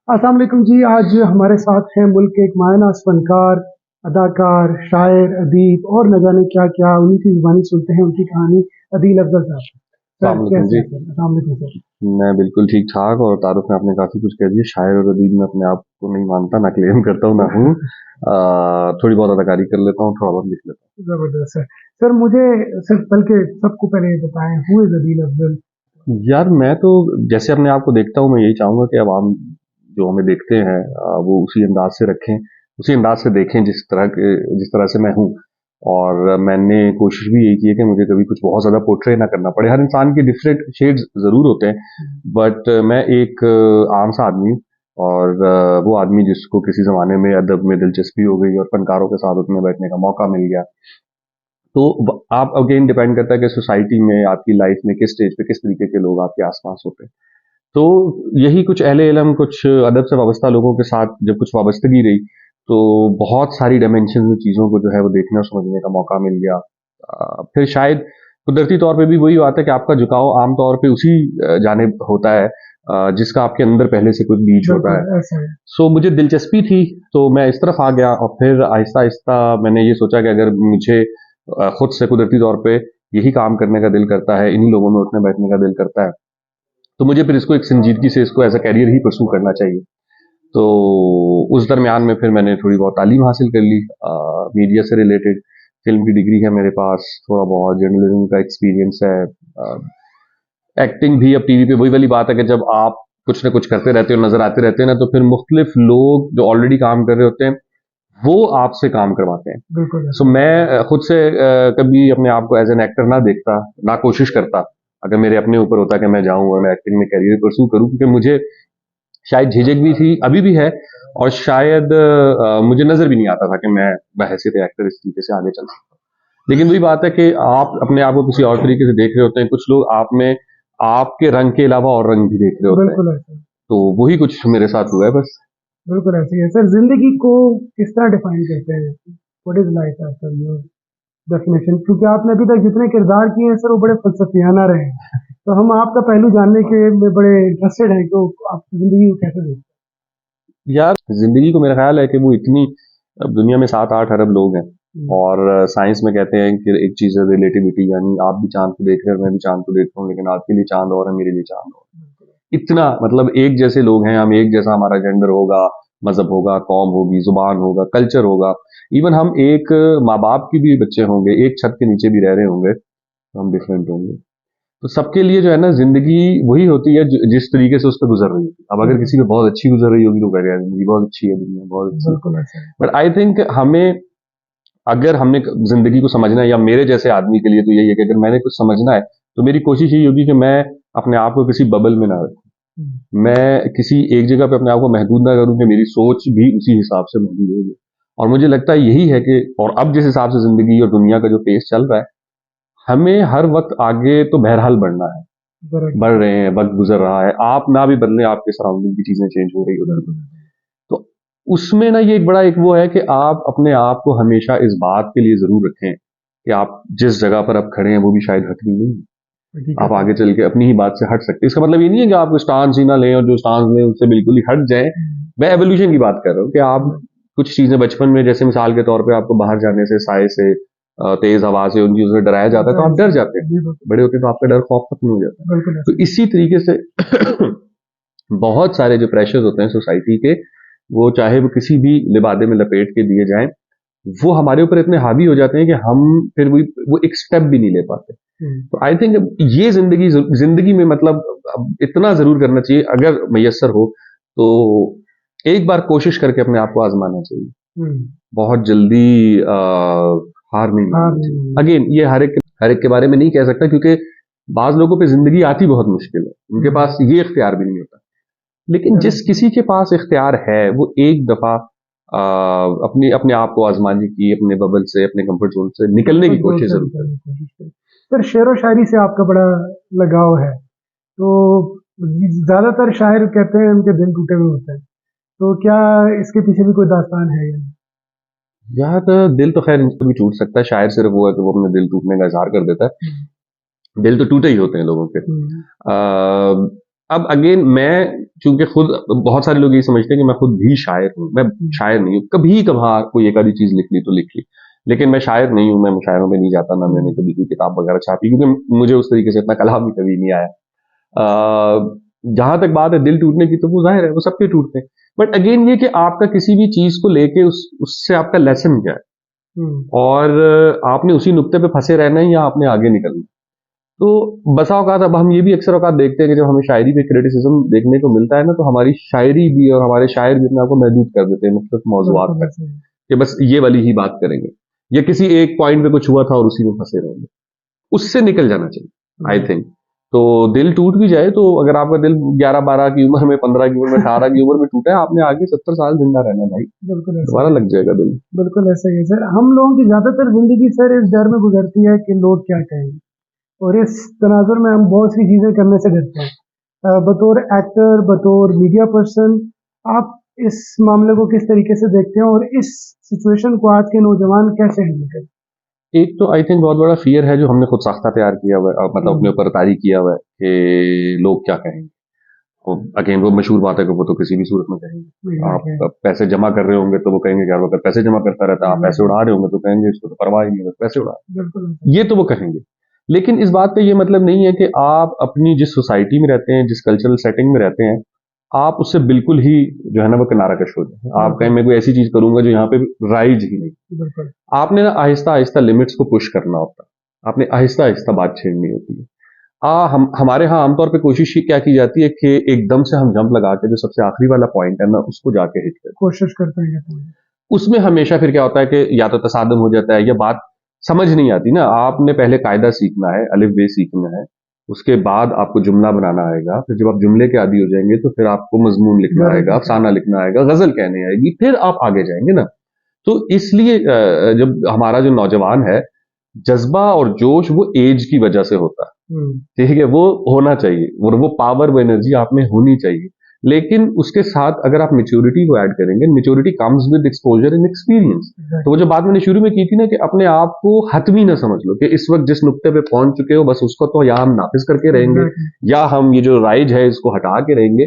अस्सलाम वालेकुम जी। आज हमारे साथ हैं मुल्क के एक मायनाज फनकार, अदाकार, शायर, अदीब और न जाने क्या क्या। उन्हीं की जुबानी सुनते हैं उनकी कहानी। अदील अफजल साहब। अस्सलाम सर वालेकुम कैसे जी। हैं सर? अस्सलाम वालेकुम सर। मैं बिल्कुल ठीक ठाक और तारुफ में आपने काफी कुछ कह दिया। शायर और अदीब में अपने आप को नहीं मानता, ना क्लेम करता हूँ, ना हूँ। थोड़ी बहुत अदाकारी कर लेता हूँ, थोड़ा बहुत लिख लेता जबरदस्त सर। सर मुझे सिर्फ बल्कि सबको पहले ये बताएं, हु इज अदील अफजल? हूँ। यार मैं तो जैसे अपने आप को देखता हूँ, मैं यही चाहूंगा कि अब हम जो हमें देखते हैं वो उसी अंदाज से रखें, उसी अंदाज से देखें जिस तरह से मैं हूँ। और मैंने कोशिश भी यही की है कि मुझे कभी कुछ बहुत ज्यादा पोर्ट्रे ना करना पड़े। हर इंसान के डिफरेंट शेड्स जरूर होते हैं, बट मैं एक आम सा आदमी हूँ। और वो आदमी जिसको किसी जमाने में अदब में दिलचस्पी हो गई और फनकारों के साथ उठने बैठने का मौका मिल गया, तो आप अगेन डिपेंड करता है कि सोसाइटी में आपकी लाइफ में किस स्टेज पे किस तरीके के लोग आपके आसपास होते हैं। तो यही कुछ अहले इलम, कुछ अदब से वाबस्ता लोगों के साथ जब कुछ वाबस्तगी रही, तो बहुत सारी डायमेंशन में चीज़ों को जो है वो देखने और समझने का मौका मिल गया। फिर शायद कुदरती तौर पे भी वही बात है कि आपका झुकाव आमतौर पे उसी जानिब होता है जिसका आपके अंदर पहले से कुछ बीज होता बिल्कुल है। ऐसा है। सो मुझे दिलचस्पी थी, तो मैं इस तरफ आ गया और फिर आहिस्ता आहिस्ता मैंने ये सोचा कि अगर मुझे खुद से कुदरती तौर पे यही काम करने का दिल करता है, इन्हीं लोगों में उठने बैठने का दिल करता है, तो मुझे फिर इसको एक संजीदगी से इसको एज अ कैरियर ही परस्यू करना चाहिए। तो उस दरमियान में फिर मैंने थोड़ी बहुत तालीम हासिल कर ली, मीडिया से रिलेटेड। फिल्म की डिग्री है मेरे पास, थोड़ा बहुत जर्नलिज्म का एक्सपीरियंस है। एक्टिंग भी अब टीवी पे वही वाली बात है कि जब आप कुछ ना कुछ करते रहते हो, नजर आते रहते हैं ना, तो फिर मुख्तलिफ लोग जो ऑलरेडी काम कर रहे होते हैं वो आपसे काम करवाते हैं। बिल्कुल सो ऐसा है। मैं खुद से कभी अपने आप को एज एन एक्टर ना देखता, ना कोशिश करता। अगर मेरे अपने ऊपर होता कि मैं जाऊं और मैं एक्टिंग में करियर परस्यू करूं, क्योंकि मुझे शायद झिझक भी थी, अभी भी है। और शायद मुझे नजर भी नहीं आता था कि मैं बहैसियत एक्टर इस तरीके से आगे चल सकता हूं। लेकिन वही बात है कि आप अपने आप को किसी और तरीके से देख रहे होते हैं, कुछ लोग आप में आपके रंग के अलावा और रंग भी देख रहे होते हैं। बिल्कुल ऐसा है। तो वही कुछ मेरे साथ हुआ है बस। बिल्कुल ऐसे ही है सर। जिंदगी को किस तरह डिफाइन करते हैं? What is life after your definition? क्योंकि आपने अभी तक जितने किरदार किए हैं सर, वो बड़े फलसफियाना रहे हैं। तो हम आपका पहलू जानने के में बड़े इंटरेस्टेड हैं कि आप जिंदगी को कैसे देखते यार जिंदगी को मेरा ख्याल है कि वो इतनी, अब दुनिया में 7-8 अरब लोग हैं। हैं। और साइंस में कहते हैं कि एक चीज है रिलेटिविटी, यानी आप भी चांद को देख रहे हैं और मैं भी चांद को देख रहा हूँ, लेकिन आपके लिए चांद और है, मेरे लिए चांद और है। इतना मतलब एक जैसे लोग हैं हम, एक जैसा हमारा जेंडर होगा, मजहब होगा, कौम होगी, जुबान होगा, कल्चर होगा। इवन हम एक माँ बाप की भी बच्चे होंगे, एक छत के नीचे भी रह रहे होंगे, तो हम डिफरेंट होंगे। तो सबके लिए जो है ना जिंदगी वही होती है जिस तरीके से उस पर गुजर रही होती है। अब अगर बिल्कुल किसी पे बहुत अच्छी गुजर रही होगी तो कह रहे हैं जिंदगी बहुत अच्छी है, दुनिया बहुत अच्छी है। बिल्कुल ऐसा है। बट आई थिंक हमें, अगर हमने जिंदगी को समझना है, या मेरे जैसे आदमी के लिए तो यही है कि अगर मैंने कुछ समझना है, तो मेरी कोशिश यही होगी कि मैं अपने आप को किसी बबल में ना हम्म, रखूं। मैं किसी एक जगह पे अपने आप को महदूद ना करूं कि मेरी सोच भी उसी हिसाब से महदूद होगी। और मुझे लगता है यही है कि, और अब जिस हिसाब से जिंदगी और दुनिया का जो पेस चल रहा है, हमें हर वक्त आगे तो बहरहाल बढ़ना है। बराबर। बढ़ रहे हैं, वक्त गुजर रहा है, आप ना भी बदले, आपके सराउंडिंग की चीजें चेंज हो रही होती हैं। बिल्कुल तो उसमें ना ये एक बड़ा एक वो है कि आप अपने आप को हमेशा इस बात के लिए जरूर रखें कि आप जिस जगह पर आप खड़े हैं वो भी शायद हटनी नहीं है। आप हकीकत है। आगे चल के अपनी ही बात से हट सकते हैं। इसका मतलब ये नहीं है कि आप स्टांस ही ना लें और जो स्टांस लें उससे बिल्कुल ही हट जाएं। हम्म, मैं एवोल्यूशन की बात कर रहा हूँ कि आप कुछ चीजें बचपन में, जैसे मिसाल के तौर पे आपको बाहर जाने से, साए से, तेज हवा से, उन चीजों से डराया जाता है, तो आप डर जाते हैं। बिल्कुल बड़े होते हैं तो आपका डर खौफ खत्म हो जाता है। बिल्कुल तो ऐसा है। इसी तरीके से बहुत सारे जो प्रेशर्स होते हैं सोसाइटी के, वो चाहे वो किसी भी लिबादे में लपेट के दिए जाएं, वो हमारे ऊपर इतने हावी हो जाते हैं कि हम फिर वो एक स्टेप भी नहीं ले पाते। हम्म, तो आई थिंक ये जिंदगी में मतलब अब इतना जरूर करना चाहिए, अगर मैसर हो तो एक बार कोशिश करके अपने आप को आजमाना चाहिए। हम्म, बहुत जल्दी हार नहीं हाँ माननी चाहिए। नहीं, अगेन ये हर एक के बारे में नहीं कह सकता, क्योंकि बाज लोगों पे जिंदगी आती बहुत मुश्किल है, उनके हम्म, पास ये इख्तियार भी नहीं होता। लेकिन जिस correct, किसी के पास इख्तियार है, वो एक दफा अपने अपने आप को आजमाने की, अपने बबल से, अपने कंफर्ट जोन से निकलने की कंफर्ट जोन कोशिश से जरूर करे। निकलने की कोशिश करें। सर शेर व शायरी से आपका बड़ा लगाव है, तो ज्यादातर शायर कहते हैं उनके दिल टूटे हुए होते हैं, तो क्या इसके पीछे भी कोई दास्तान है या नहीं? यार दिल तो खैर भी टूट सकता है, शायर सिर्फ वो है कि वो अपने दिल टूटने का इजहार कर देता है। हम्म, दिल तो टूटे ही होते हैं लोगों के। हम्म, अब अगेन मैं, चूंकि खुद बहुत सारे लोग ये समझते हैं कि मैं खुद भी शायर हूँ, मैं शायर नहीं हूँ। कभी कभार कोई एक आधी चीज लिख ली तो लिख ली, लेकिन मैं शायर नहीं हूँ, मैं मुशायरों में नहीं जाता, ना मैंने कभी कोई किताब वगैरह छापी, क्योंकि मुझे उस तरीके से इतना कलाम भी कभी नहीं आया। जहां तक बात है दिल टूटने की, तो वो जाहिर है वो सबके टूटते हैं, बट अगेन ये कि आपका किसी भी चीज को लेके उससे आपका लेसन क्या है, और आपने उसी नुक्ते पे फंसे रहना है या आपने आगे निकलना है। तो बसा औकात अब हम ये भी अक्सर औकात देखते हैं कि जब हमें शायरी पे क्रिटिसिज्म देखने को मिलता है ना, तो हमारी शायरी भी और हमारे शायर भी अपने आप को महदूद कर देते हैं मुख्तलिफ मौज़ूआत बिल्कुल तक, ऐसे ही। कि बस ये वाली ही बात करेंगे, या किसी एक पॉइंट पे कुछ हुआ था और उसी में फंसे रहेंगे। उससे निकल जाना चाहिए, आई थिंक। तो दिल टूट भी जाए, तो अगर आपका दिल 11-12 की उम्र में, 15 की उम्र में, 18 की उम्र में टूटा है, आपने आगे 70 साल जिंदा रहना है भाई, बिल्कुल ऐसे दोबारा ही। लग जाएगा दिल। बिल्कुल ऐसे ही है सर। हम लोगों की ज्यादातर जिंदगी सर इस डर में गुजरती है कि लोग क्या कहेंगे, और इस तनाजुर में हम बहुत सी चीजें करने से डरते हैं। बतौर एक्टर, बतौर मीडिया पर्सन, आप इस मामले को किस तरीके से देखते हैं, और इस सिचुएशन को आज के नौजवान कैसे हैंडल करते एक तो आई थिंक बहुत बड़ा फियर है जो हमने खुद साख्ता तैयार किया हुआ है, मतलब अपने हैं? ऊपर तारी किया हुआ है कि लोग क्या कहेंगे। अगेन वो मशहूर बात है कि वो तो किसी भी सूरत में कहेंगे। एग्जैक्टली। आप पैसे जमा कर रहे होंगे तो वो कहेंगे कि यार वो अगर पैसे जमा करता रहता है, आप पैसे उड़ा रहे होंगे तो कहेंगे इसको तो परवाह ही नहीं है, बस पैसे उड़ा, बिल्कुल ऐसे ये तो वो कहेंगे। लेकिन इस बात का ये मतलब नहीं है कि आप अपनी जिस सोसाइटी में रहते हैं, जिस कल्चरल सेटिंग में रहते हैं, आप उससे बिल्कुल ही जो है ना वो किनारा कश हो जाए। आप कहें बिल्कुल। मैं कोई ऐसी चीज करूंगा जो यहाँ पे राइज ही नहीं। बिल्कुल। आपने ना आहिस्ता आहिस्ता लिमिट्स को पुश करना होता है, आपने आहिस्ता आहिस्ता बात छेड़नी होती है। हम हमारे यहाँ आमतौर पे कोशिश ही क्या की जाती है कि एकदम से हम जंप लगा के जो सबसे आखिरी वाला पॉइंट है ना उसको जाके हिट करें। कोशिश करते हैं कि उसमें हमेशा फिर क्या होता है कि या तो तसादम हो जाता है या बात समझ नहीं आती ना। आपने पहले कायदा सीखना है, अलिफ बे सीखना है, उसके बाद आपको जुमला बनाना आएगा, फिर जब आप जुमले के आदी हो जाएंगे तो फिर आपको मजमून लिखना जरूर आएगा, लिखें। अफसाना लिखना आएगा, गजल कहने आएगी, फिर आप आगे जाएंगे ना। तो इसलिए जब हमारा जो नौजवान है, जज्बा और जोश वो एज की वजह से होता है, ठीक है, वो होना चाहिए, और वो पावर, वो एनर्जी आप में होनी चाहिए। लेकिन उसके साथ अगर आप मेच्योरिटी को ऐड करेंगे, maturity comes with exposure and experience. तो वो जो बात मैंने शुरू में की थी ना कि अपने आप को हतमी ना समझ लो कि इस वक्त जिस नुक्ते पे पहुंच चुके हो बस उसको तो या हम नाफिज करके रहेंगे एग्जैक्टली। या हम ये जो राइज है इसको हटा के रहेंगे।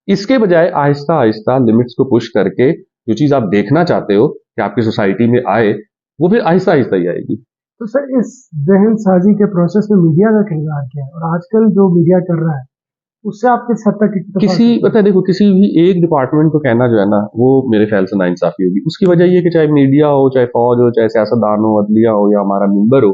इसके बजाय आहिस्ता आहिस्ता लिमिट्स को पुश करके जो चीज आप देखना चाहते हो कि आपकी सोसाइटी में आए, वो फिर आहिस्ता आहिस्ता ही आएगी। तो सर इस जहन साजी के प्रोसेस में मीडिया का किरदार क्या है, और आजकल जो मीडिया कर रहा है उससे आप किस हद तक इत्तेफाक किसी करते हैं? पता है, देखो किसी भी एक डिपार्टमेंट को कहना जो है ना वो मेरे ख्याल से नाइंसाफी होगी। उसकी वजह ये कि चाहे मीडिया हो, चाहे फौज हो, चाहे सियासतदान हो, अदलिया हो या हमारा मेंबर हो,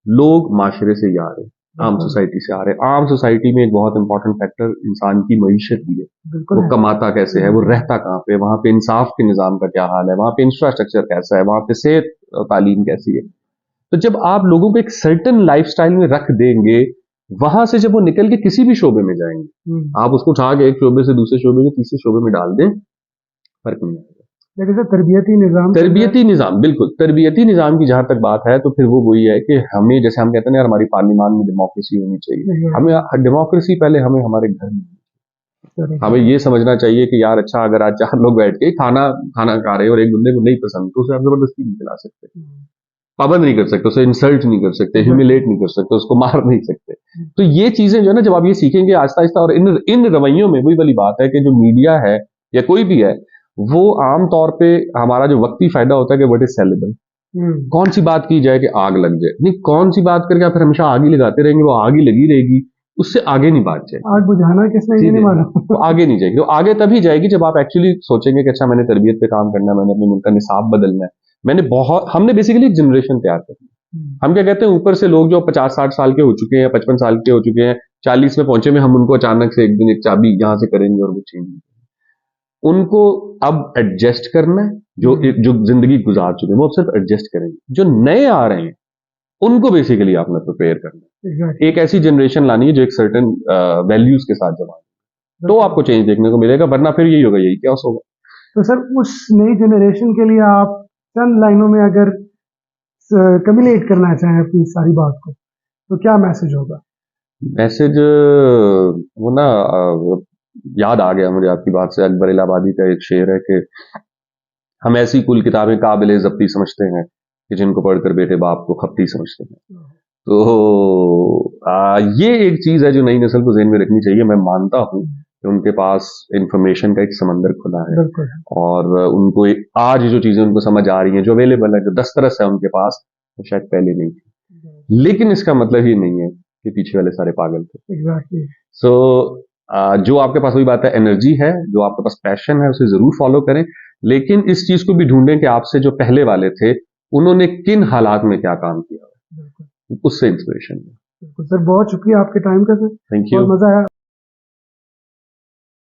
लोग माशरे से ही आ रहे हैं, आम बिल्कुल। सोसाइटी से आ रहे हैं। आम सोसाइटी में एक बहुत इंपॉर्टेंट फैक्टर इंसान की मईशत भी है। बिल्कुल वो है। कमाता कैसे है, वो रहता कहाँ पे, वहां पे इंसाफ के निजाम का क्या हाल है, वहां पे इंफ्रास्ट्रक्चर कैसा है, वहां पे सेहत और तालीम कैसी है। तो जब आप लोगों को एक सर्टन लाइफस्टाइल में रख देंगे, वहां से जब वो निकल के किसी भी शोबे में जाएंगे, आप उसको उठा के एक शोबे से दूसरे शोबे में तीसरे शोबे में डाल दें, फर्क नहीं आएगा। लेकिन सर तरबियती निज़ाम चल रहा है। तरबियती निज़ाम, बिल्कुल तरबियती निज़ाम की जहां तक बात है तो फिर वो वही है कि हमें, जैसे हम कहते हैं ना यार हमारी पार्लियामान में डेमोक्रेसी होनी चाहिए, हमें डेमोक्रेसी पहले हमें हमारे घर में, हमें ये समझना चाहिए कि यार अच्छा अगर आज 4 लोग बैठ के खाना खाना खा रहे हैं और एक बंदे को नहीं पसंद तो उसे आप जबरदस्ती नहीं खिला सकते, पाबंद नहीं कर सकते, उसे इंसल्ट नहीं कर सकते, ह्यूमिलेट नहीं कर सकते, उसको मार नहीं सकते। तो ये चीजें जो है ना जब आप ये सीखेंगे आहिस्ता आहिस्ता, और इन इन रवैयों में वही वाली बात है कि जो मीडिया है या कोई भी है, वो आम तौर पे हमारा जो वक्ती फायदा होता है कि व्हाट इज सेलेबल, कौन सी बात की जाए कि आग लग जाए, नहीं कौन सी बात करके आप फिर हमेशा आग ही लगाते रहेंगे, वो आग ही लगी रहेगी, उससे आगे नहीं बात जाए, आग बुझाना किसने, ये ठीक नहीं है, मालूम। तो आगे नहीं जाएगी। तो आगे तभी जाएगी जब आप एक्चुअली सोचेंगे कि अच्छा मैंने तरबियत पे काम करना है, मैंने अपने मुल्क का निसाब बदलना है। हमने बेसिकली एक जनरेशन तैयार करनी है। हम क्या कहते हैं, ऊपर से लोग जो 50-60 साल के हो चुके हैं, 55 साल के हो चुके हैं, 40 में पहुंचे में, हम उनको अचानक से एक दिन एक चाबी यहां से करेंगे और वो चेंज, उनको अब एडजस्ट करना है। जो जिंदगी गुजार चुके हैं वो अब सिर्फ एडजस्ट करेंगे। जो नए आ रहे हैं उनको बेसिकली आपने प्रिपेयर करना है, एक ऐसी जनरेशन लानी है जो एक सर्टेन वैल्यूज के साथ जमा, तो आपको चेंज देखने को मिलेगा, वरना फिर यही होगा, यही क्या होगा। तो सर उस नई जनरेशन के लिए आप चंद लाइनों में अगर कम्युनिकेट करना चाहें अपनी सारी बात को, तो क्या मैसेज होगा? मैसेज वो ना याद आ गया मुझे आपकी बात से, अकबर इलाहाबादी का एक शेर है कि हम ऐसी कुल किताबें काबिल जब्ती समझते हैं कि जिनको पढ़कर बेटे बाप को खपती समझते हैं। तो ये एक चीज है जो नई नस्ल को ज़हन में रखनी चाहिए। मैं मानता हूँ कि उनके पास इंफॉर्मेशन का एक समंदर खुला है बिल्कुल और उनको आज जो चीजें उनको समझ आ रही हैं, जो अवेलेबल है, जो दस्तरस है उनके पास, वो शायद पहले नहीं थी। लेकिन इसका मतलब ये नहीं है कि पीछे वाले सारे पागल थे। एग्जैक्टली। सो जो आपके पास, वही बात है, एनर्जी है, जो आपके पास पैशन है, उसे जरूर फॉलो करें, लेकिन इस चीज को भी ढूंढें कि आपसे जो पहले वाले थे उन्होंने किन हालात में क्या काम किया, बिल्कुल उससे इंस्पिरेशन। बिल्कुल सर, बहुत शुक्रिया आपके टाइम का सर, थैंक बहुत यू। मजा आया।